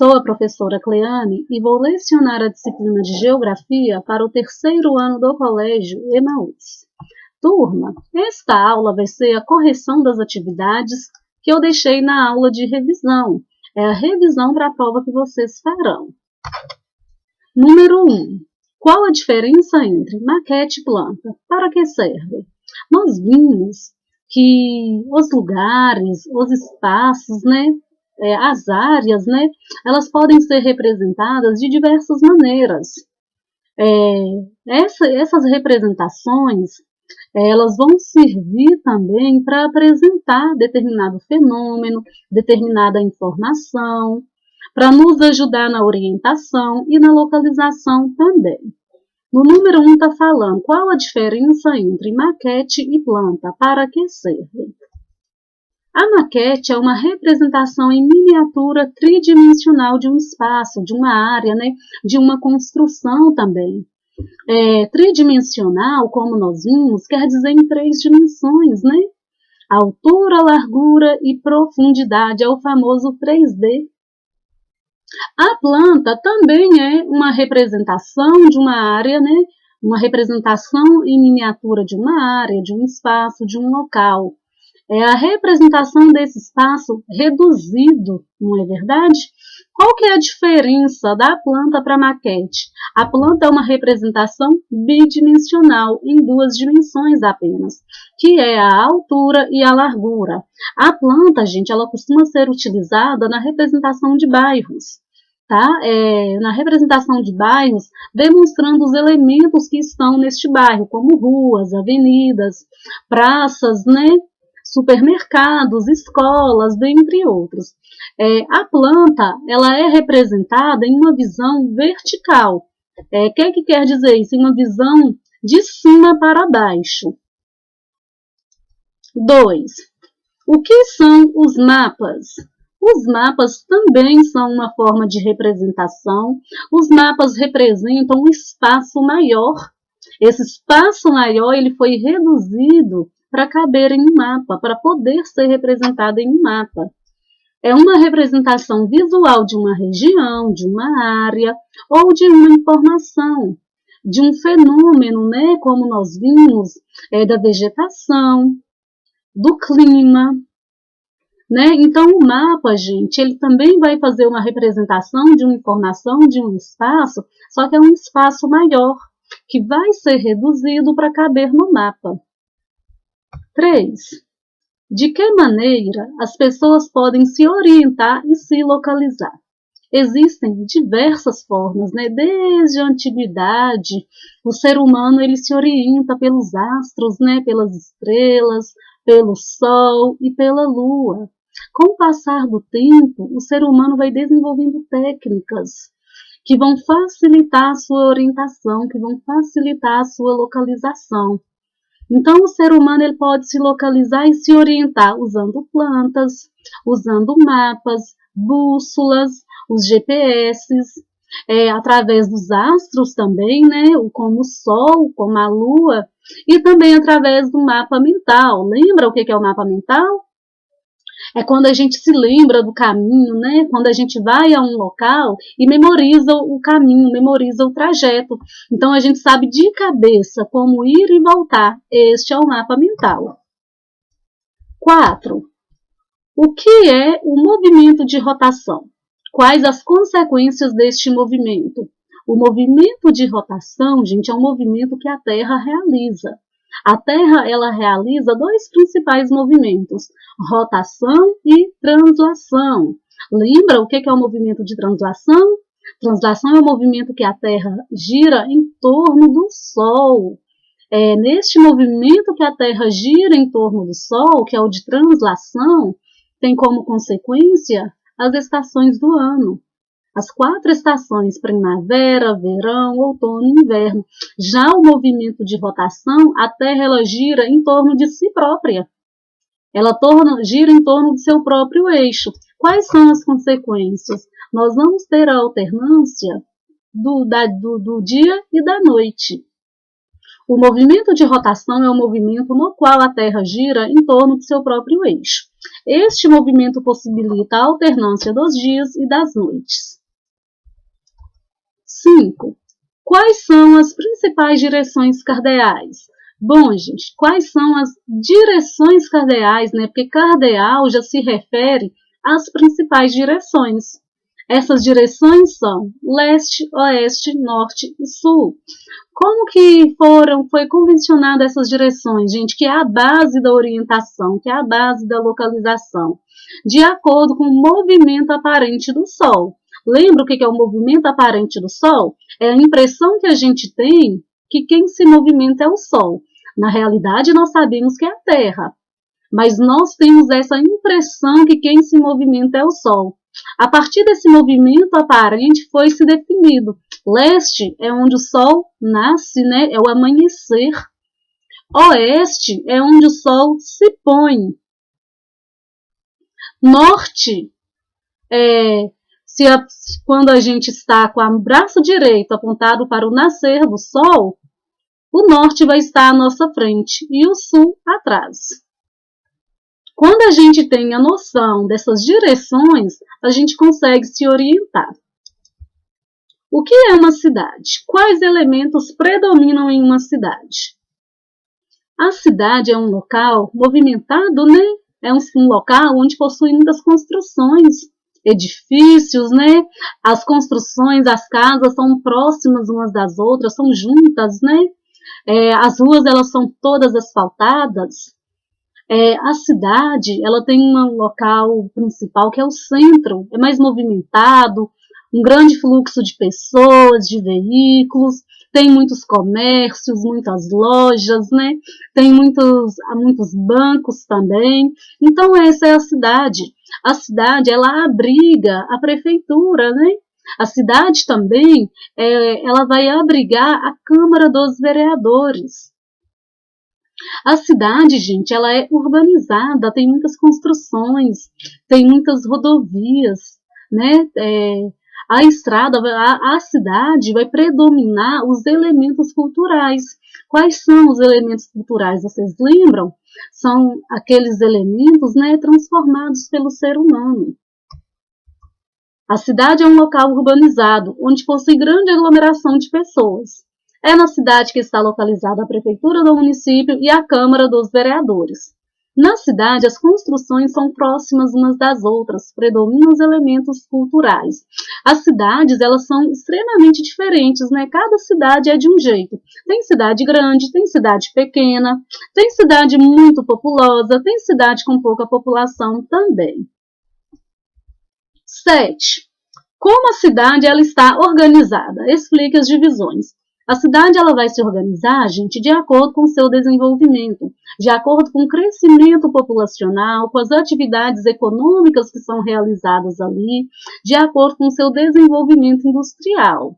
Sou a professora Cleane e vou lecionar a disciplina de Geografia para o terceiro ano do Colégio Emaús. Turma, esta aula vai ser a correção das atividades que eu deixei na aula de revisão. É a revisão para a prova que vocês farão. Número 1. Qual a diferença entre maquete e planta? Para que serve? Nós vimos que os lugares, os espaços, as áreas, elas podem ser representadas de diversas maneiras. Essas representações, elas vão servir também para apresentar determinado fenômeno, determinada informação, para nos ajudar na orientação e na localização também. No número 1 está falando qual a diferença entre maquete e planta, para que serve. A maquete é uma representação em miniatura tridimensional de um espaço, de uma área, de uma construção também. Tridimensional, como nós vimos, quer dizer em 3 dimensões, Altura, largura e profundidade, é o famoso 3D. A planta também é uma representação de uma área, uma representação em miniatura de uma área, de um espaço, de um local. É a representação desse espaço reduzido, não é verdade? Qual que é a diferença da planta para a maquete? A planta é uma representação bidimensional, em 2 dimensões apenas, que é a altura e a largura. A planta, gente, ela costuma ser utilizada na representação de bairros, tá? Na representação de bairros, demonstrando os elementos que estão neste bairro, como ruas, avenidas, praças, supermercados, escolas, dentre outros. A planta, ela é representada em uma visão vertical. O que quer dizer isso? Em uma visão de cima para baixo. 2. O que são os mapas? Os mapas também são uma forma de representação. Os mapas representam um espaço maior. Esse espaço maior ele foi reduzido para caber em um mapa, para poder ser representado em um mapa. É uma representação visual de uma região, de uma área ou de uma informação, de um fenômeno, como nós vimos, da vegetação, do clima. Então, o mapa, gente, ele também vai fazer uma representação de uma informação, de um espaço, só que é um espaço maior, que vai ser reduzido para caber no mapa. 3. De que maneira as pessoas podem se orientar e se localizar? Existem diversas formas, Desde a antiguidade, o ser humano ele se orienta pelos astros, pelas estrelas, pelo sol e pela lua. Com o passar do tempo, o ser humano vai desenvolvendo técnicas que vão facilitar a sua orientação, que vão facilitar a sua localização. Então, o ser humano ele pode se localizar e se orientar usando plantas, usando mapas, bússolas, os GPS, através dos astros também, como o Sol, como a Lua, e também através do mapa mental. Lembra o que é o mapa mental? É quando a gente se lembra do caminho, Quando a gente vai a um local e memoriza o caminho, memoriza o trajeto. Então, a gente sabe de cabeça como ir e voltar. Este é o mapa mental. 4. O que é o movimento de rotação? Quais as consequências deste movimento? O movimento de rotação, gente, é um movimento que a Terra realiza. A Terra ela realiza 2 principais movimentos, rotação e translação. Lembra o que é o movimento de translação? Translação é o movimento que a Terra gira em torno do Sol. Neste movimento que a Terra gira em torno do Sol, que é o de translação, tem como consequência as estações do ano. As 4 estações, primavera, verão, outono e inverno. Já o movimento de rotação, a Terra ela gira em torno de si própria. Ela gira em torno do seu próprio eixo. Quais são as consequências? Nós vamos ter a alternância do dia e da noite. O movimento de rotação é o movimento no qual a Terra gira em torno do seu próprio eixo. Este movimento possibilita a alternância dos dias e das noites. 5. Quais são as principais direções cardeais? Bom, gente, quais são as direções cardeais, né? Porque cardeal já se refere às principais direções. Essas direções são leste, oeste, norte e sul. Como que foi convencionada essas direções, gente? Que é a base da orientação, que é a base da localização, de acordo com o movimento aparente do Sol. Lembra o que é o movimento aparente do Sol? É a impressão que a gente tem que quem se movimenta é o Sol. Na realidade, nós sabemos que é a Terra, mas nós temos essa impressão que quem se movimenta é o Sol. A partir desse movimento aparente foi se definido. Leste é onde o Sol nasce, né? É o amanhecer. Oeste é onde o Sol se põe. Norte é quando a gente está com o braço direito apontado para o nascer do Sol, o norte vai estar à nossa frente e o sul atrás. Quando a gente tem a noção dessas direções, a gente consegue se orientar. O que é uma cidade? Quais elementos predominam em uma cidade? A cidade é um local movimentado, né? É um local onde possui muitas construções, edifícios, né? As construções, as casas são próximas umas das outras, são juntas, né? As ruas, elas são todas asfaltadas. A cidade, ela tem um local principal que é o centro, é mais movimentado, um grande fluxo de pessoas, de veículos, tem muitos comércios, muitas lojas, né? Tem muitos bancos também. Então, essa é a cidade. A cidade, ela abriga a prefeitura, né? A cidade também, ela vai abrigar a Câmara dos Vereadores. A cidade, gente, ela é urbanizada, tem muitas construções, tem muitas rodovias, né? A estrada, a cidade vai predominar os elementos culturais. Quais são os elementos culturais? Vocês lembram? São aqueles elementos, né, transformados pelo ser humano. A cidade é um local urbanizado, onde possui grande aglomeração de pessoas. É na cidade que está localizada a prefeitura do município e a Câmara dos Vereadores. Na cidade, as construções são próximas umas das outras, predominam os elementos culturais. As cidades, elas são extremamente diferentes, né? Cada cidade é de um jeito. Tem cidade grande, tem cidade pequena, tem cidade muito populosa, tem cidade com pouca população também. 7. Como a cidade ela está organizada? Explique as divisões. A cidade ela vai se organizar, gente, de acordo com o seu desenvolvimento, de acordo com o crescimento populacional, com as atividades econômicas que são realizadas ali, de acordo com o seu desenvolvimento industrial.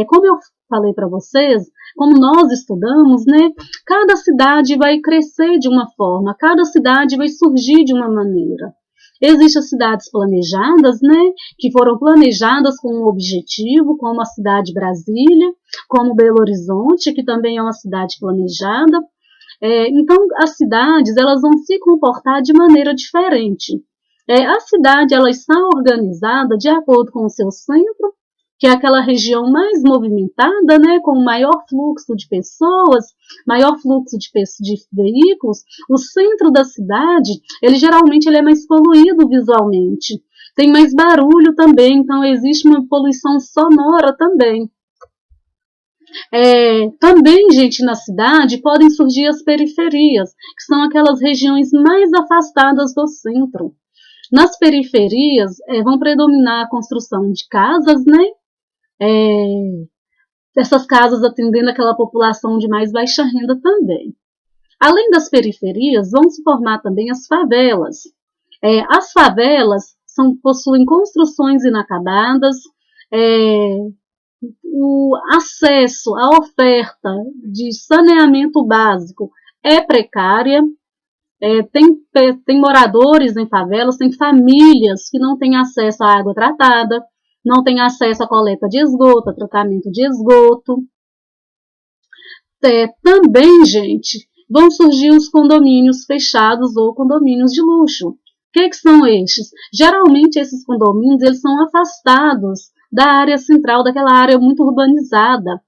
Como eu falei para vocês, como nós estudamos, né, cada cidade vai crescer de uma forma, cada cidade vai surgir de uma maneira. Existem as cidades planejadas, né, que foram planejadas com um objetivo, como a cidade Brasília, como Belo Horizonte, que também é uma cidade planejada. Então, as cidades elas vão se comportar de maneira diferente. A cidade ela está organizada de acordo com o seu centro, que é aquela região mais movimentada, né, com maior fluxo de pessoas, maior fluxo de veículos. O centro da cidade, geralmente é mais poluído visualmente. Tem mais barulho também, então existe uma poluição sonora também. Também, gente, na cidade podem surgir as periferias, que são aquelas regiões mais afastadas do centro. Nas periferias vão predominar a construção de casas, né? Essas casas atendendo aquela população de mais baixa renda também. Além das periferias, vão se formar também as favelas. As favelas possuem construções inacabadas, o acesso à oferta de saneamento básico é precária, tem moradores em favelas, tem famílias que não têm acesso à água tratada, não têm acesso à coleta de esgoto, a tratamento de esgoto. Também, gente, vão surgir os condomínios fechados ou condomínios de luxo, Que são estes? Geralmente esses condomínios eles são afastados da área central, daquela área muito urbanizada.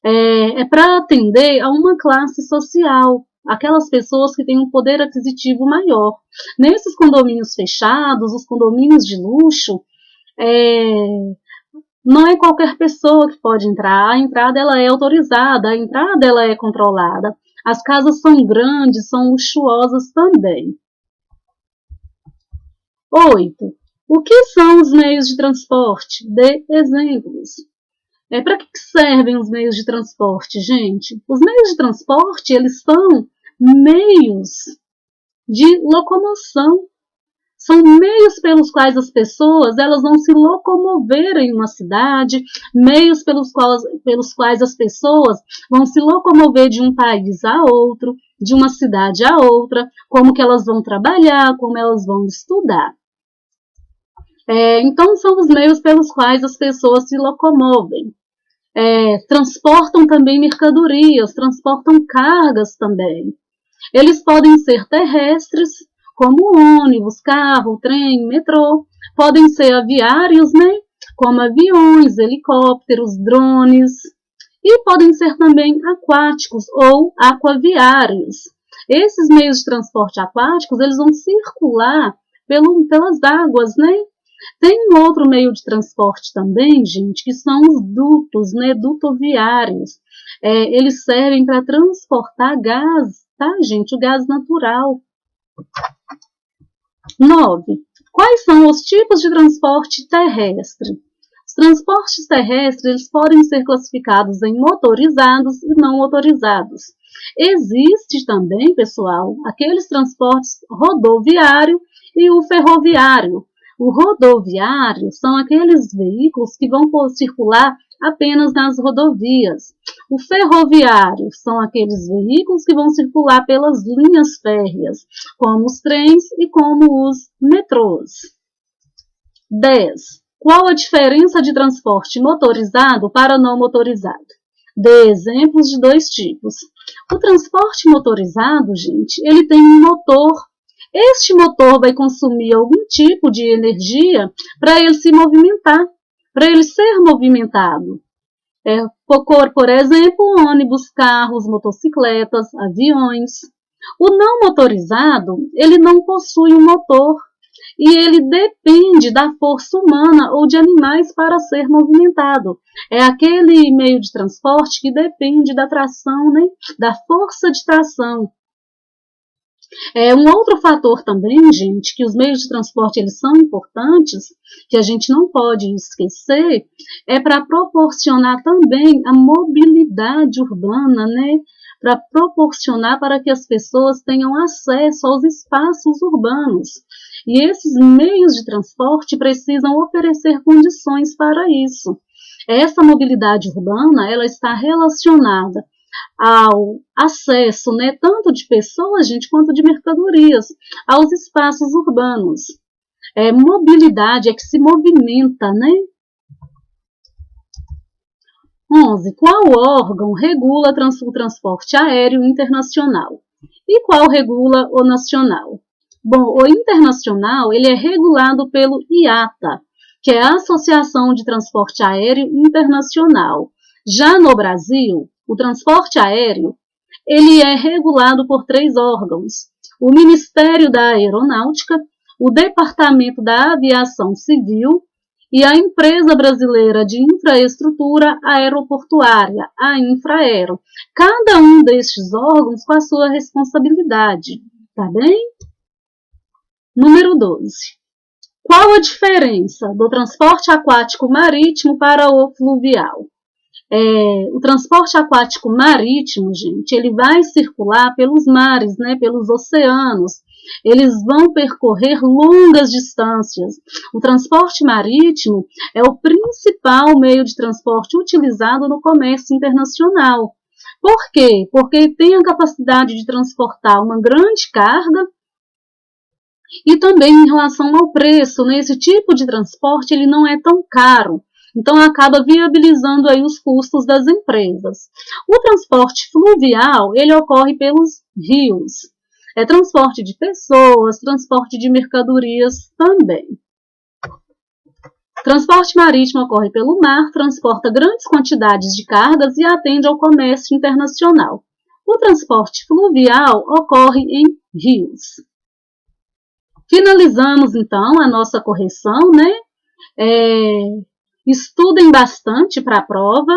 É para atender a uma classe social, aquelas pessoas que têm um poder aquisitivo maior. Nesses condomínios fechados, os condomínios de luxo, não é qualquer pessoa que pode entrar. A entrada ela é autorizada, a entrada ela é controlada. As casas são grandes, são luxuosas também. 8. O que são os meios de transporte? Dê exemplos. Para que servem os meios de transporte, gente? Os meios de transporte, eles são meios de locomoção. São meios pelos quais as pessoas elas vão se locomover em uma cidade, meios pelos quais as pessoas vão se locomover de um país a outro, de uma cidade a outra, como que elas vão trabalhar, como elas vão estudar. Então, são os meios pelos quais as pessoas se locomovem. Transportam também mercadorias, transportam cargas também. Eles podem ser terrestres, como ônibus, carro, trem, metrô. Podem ser aviários, né? Como aviões, helicópteros, drones. E podem ser também aquáticos ou aquaviários. Esses meios de transporte aquáticos, eles vão circular pelas águas, né? Tem um outro meio de transporte também, gente, que são os dutos, né, dutoviários. Eles servem para transportar gás, tá, gente? O gás natural. 9. Quais são os tipos de transporte terrestre? Os transportes terrestres eles podem ser classificados em motorizados e não motorizados. Existe também, pessoal, aqueles transportes rodoviário e o ferroviário. O rodoviário são aqueles veículos que vão circular apenas nas rodovias. O ferroviário são aqueles veículos que vão circular pelas linhas férreas, como os trens e como os metrôs. 10. Qual a diferença de transporte motorizado para não motorizado? Dê exemplos de 2 tipos. O transporte motorizado, gente, ele tem um motor. Este motor vai consumir algum tipo de energia para ele se movimentar, para ele ser movimentado. Por exemplo, ônibus, carros, motocicletas, aviões. O não motorizado, ele não possui um motor e ele depende da força humana ou de animais para ser movimentado. É aquele meio de transporte que depende da tração, né? Da força de tração. Um outro fator também, gente, que os meios de transporte eles são importantes, que a gente não pode esquecer, é para proporcionar também a mobilidade urbana, né? Para proporcionar para que as pessoas tenham acesso aos espaços urbanos. E esses meios de transporte precisam oferecer condições para isso. Essa mobilidade urbana, ela está relacionada ao acesso, né, tanto de pessoas, gente, quanto de mercadorias, aos espaços urbanos. Mobilidade é que se movimenta, né? 11. Qual órgão regula o transporte aéreo internacional? E qual regula o nacional? Bom, o internacional ele é regulado pelo IATA, que é a Associação de Transporte Aéreo Internacional. Já no Brasil, o transporte aéreo ele é regulado por 3 órgãos: o Ministério da Aeronáutica, o Departamento da Aviação Civil e a Empresa Brasileira de Infraestrutura Aeroportuária, a Infraero. Cada um destes órgãos com a sua responsabilidade, tá bem? Número 12. Qual a diferença do transporte aquático marítimo para o fluvial? O transporte aquático marítimo, gente, ele vai circular pelos mares, né, pelos oceanos. Eles vão percorrer longas distâncias. O transporte marítimo é o principal meio de transporte utilizado no comércio internacional. Por quê? Porque tem a capacidade de transportar uma grande carga e também em relação ao preço, né, esse tipo de transporte ele não é tão caro. Então, acaba viabilizando aí os custos das empresas. O transporte fluvial, ele ocorre pelos rios. transporte de pessoas, transporte de mercadorias também. Transporte marítimo ocorre pelo mar, transporta grandes quantidades de cargas e atende ao comércio internacional. O transporte fluvial ocorre em rios. Finalizamos, então, a nossa correção, né? Estudem bastante para a prova,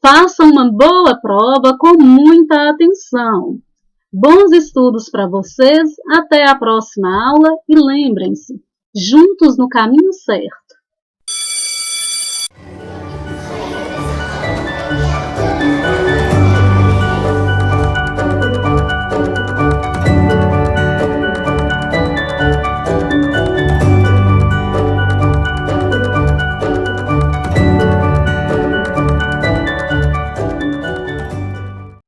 façam uma boa prova com muita atenção. Bons estudos para vocês, até a próxima aula e lembrem-se, juntos no caminho certo.